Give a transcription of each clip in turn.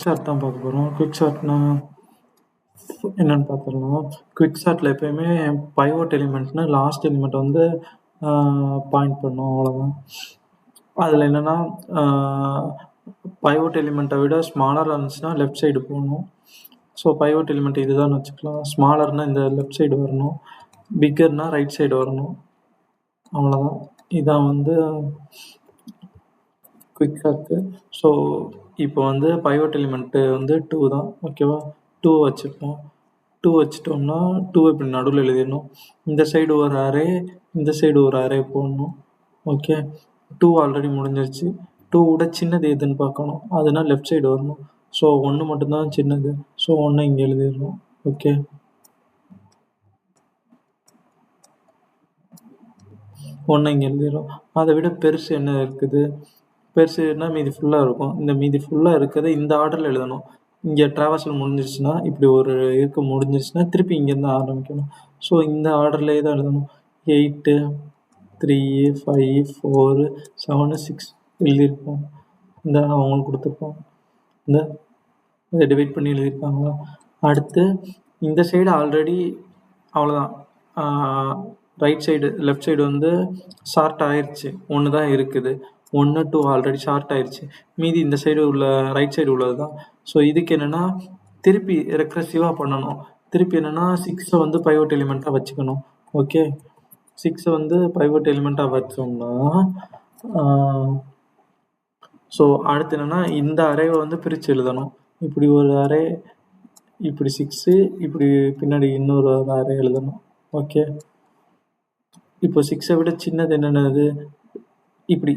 Short தான் பார்க்க போகிறோம். குயிக் ஷார்ட்னா என்னன்னு பார்த்துடலாம். குயிக் ஷார்ட்டில் எப்பயுமே பைவோட் எலிமெண்ட்னா லாஸ்ட் எலிமெண்ட் வந்து பாயிண்ட் பண்ணும், அவ்வளோதான். அதில் என்னென்னா பைவோட் எலிமெண்ட்டை விட ஸ்மாலராக இருந்துச்சுன்னா லெஃப்ட் சைடு போகணும். ஸோ பைவோட் எலிமெண்ட் இதுதான் வச்சுக்கலாம். ஸ்மாலர்னால் இந்த லெஃப்ட் சைடு வரணும், பிக்கர்னால் ரைட் சைடு வரணும், அவ்வளோதான். இதான் வந்து குயிக் ஷார்ட்டு. ஸோ இப்போ வந்து பைவோட் எலிமெண்ட்டு வந்து 2 தான், ஓகேவா. 2 வச்சுப்போம். 2 வச்சுட்டோம்னா 2 இப்படி நடுவில் எழுதிடணும். இந்த சைடு ஒரு அரே, இந்த சைடு ஒரு அரே போடணும், ஓகே. 2 ஆல்ரெடி முடிஞ்சிருச்சு. 2 விட சின்னது எதுன்னு பார்க்கணும், அதுனா லெஃப்ட் சைடு வரணும். ஸோ 1 மட்டும்தான் சின்னது, ஸோ 1 இங்கே எழுதிடணும், ஓகே. ஒன்று இங்கே எழுதிடும். அதை விட பெருசு என்ன இருக்குது, பெருசுனா மீதி ஃபுல்லாக இருக்கும். இந்த மீதி ஃபுல்லாக இருக்கிறத இந்த ஆர்டரில் எழுதணும். இங்கே ட்ராவர்சல் முடிஞ்சிருச்சுன்னா இப்படி ஒரு இருக்க முடிஞ்சிருச்சுன்னா திருப்பி இங்கேருந்து ஆரம்பிக்கணும். ஸோ இந்த ஆர்டர்லேயே தான் எழுதணும். 8 3 5 4 7 6 எழுதியிருப்போம். இந்த அவங்களுக்கு கொடுத்துருப்போம். இந்த இதை டிவைட் பண்ணி எழுதியிருப்பாங்களா. அடுத்து இந்த சைடு ஆல்ரெடி அவ்வளோதான். ரைட் சைடு லெஃப்ட் சைடு வந்து ஷார்ட் ஆயிடுச்சு, 1 தான் இருக்குது. 1 2 ஆல்ரெடி ஷார்ட் ஆயிடுச்சு. மீதி இந்த சைடு உள்ள ரைட் சைடு உள்ளது தான். ஸோ இதுக்கு என்னென்னா திருப்பி ரெக்ரெசிவாக பண்ணணும். திருப்பி என்னென்னா 6 வந்து பைவோட் எலிமெண்ட்டாக வச்சுக்கணும், ஓகே. 6 வந்து பைவோட் எலிமெண்ட்டாக வச்சோம்னா ஸோ அடுத்து என்னென்னா இந்த அரேவை வந்து பிரித்து எழுதணும். இப்படி ஒரு அரே, இப்படி 6, இப்படி பின்னாடி இன்னொரு அரே எழுதணும், ஓகே. இப்போ 6ஐ விட சின்னது என்னென்னது, இப்படி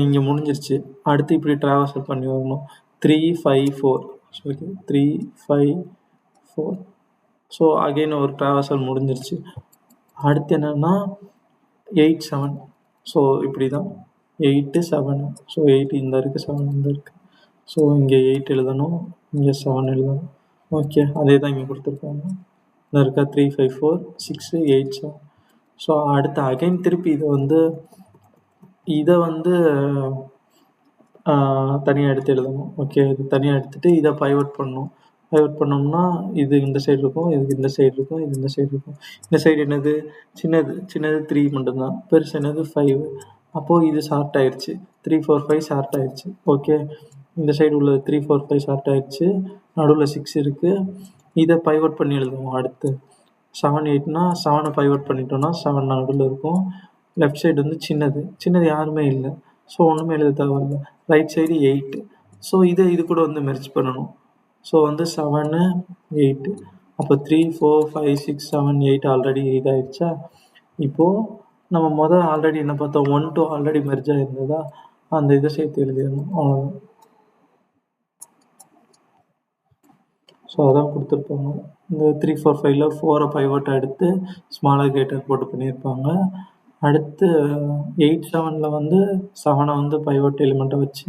இங்கே முடிஞ்சிருச்சு. அடுத்து இப்படி ட்ராவர்சல் பண்ணி வரணும். 3 5 4, ஓகே. 3 5 4. ஸோ அகெயின் ஒரு ட்ராவர்சல் முடிஞ்சிருச்சு. அடுத்து என்னென்னா 8 7. ஸோ இப்படி தான் 8 7. ஸோ 8 இந்த இருக்குது, 7 இந்த இருக்குது. ஸோ இங்கே 8 எழுதணும், இங்கே 7 எழுதணும், ஓகே. அதே தான் இங்கே கொடுத்துருப்பாங்க. இந்த இருக்கா 3 5 4 6 8 7. ஸோ அடுத்து அகைன் திருப்பி இதை வந்து தனியாக எடுத்து எழுதணும், ஓகே. இது தனியாக எடுத்துகிட்டு இதை பைவோட் பண்ணணும். பைவோட் பண்ணோம்னா இது இந்த சைடு இருக்கும், இதுக்கு இந்த சைடு இருக்கும், இது இந்த சைடு இருக்கும். இந்த சைடு என்னது சின்னது 3 மட்டும்தான், பெருசு என்னது 5. அப்போது இது ஷார்ட் ஆயிடுச்சு. 3 4 5 ஷார்ட் ஆயிடுச்சு, ஓகே. இந்த சைடு உள்ளது 3 4 5 ஷார்ட் ஆயிடுச்சு. நடுவில் 6 இருக்குது. இதை பைவோட் பண்ணி எழுதுவோம். அடுத்து 7 8னா 7 பைவோட் பண்ணிட்டோம்னா 7 நடுவில் இருக்கும். லெஃப்ட் சைடு வந்து சின்னது யாருமே இல்லை, ஸோ ஒன்றுமே எழுத தேவையில்லை. Right side 8. ஸோ இது கூட வந்து மெர்ஜ் பண்ணணும். ஸோ வந்து 7 8. அப்போ 3 4 5 6 7 8 ஆல்ரெடி இதாகிடுச்சா. இப்போது நம்ம ஆல்ரெடி என்ன பார்த்தோம், 1 2 ஆல்ரெடி மெர்ஜ் ஆகிருந்ததா, அந்த இதை சேர்த்து எழுதிடணும், அவ்வளோதான். ஸோ அதான் கொடுத்துருப்பாங்க. இந்த 3 4 5ல் 4 பைவோட்டை எடுத்து ஸ்மாலர் கேட்டர் போட்டு பண்ணியிருப்பாங்க. அடுத்து 8 7ல் வந்து 7 வந்து பைவோட் எலிமெண்ட்டை வச்சு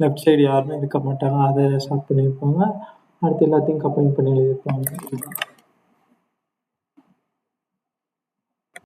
லெஃப்ட் சைடு யாருமே இருக்க மாட்டாங்க, அதை ஷார்ட் பண்ணியிருப்பாங்க. அடுத்து எல்லாத்தையும் கம்பைன் பண்ணி எழுதியிருப்பாங்க.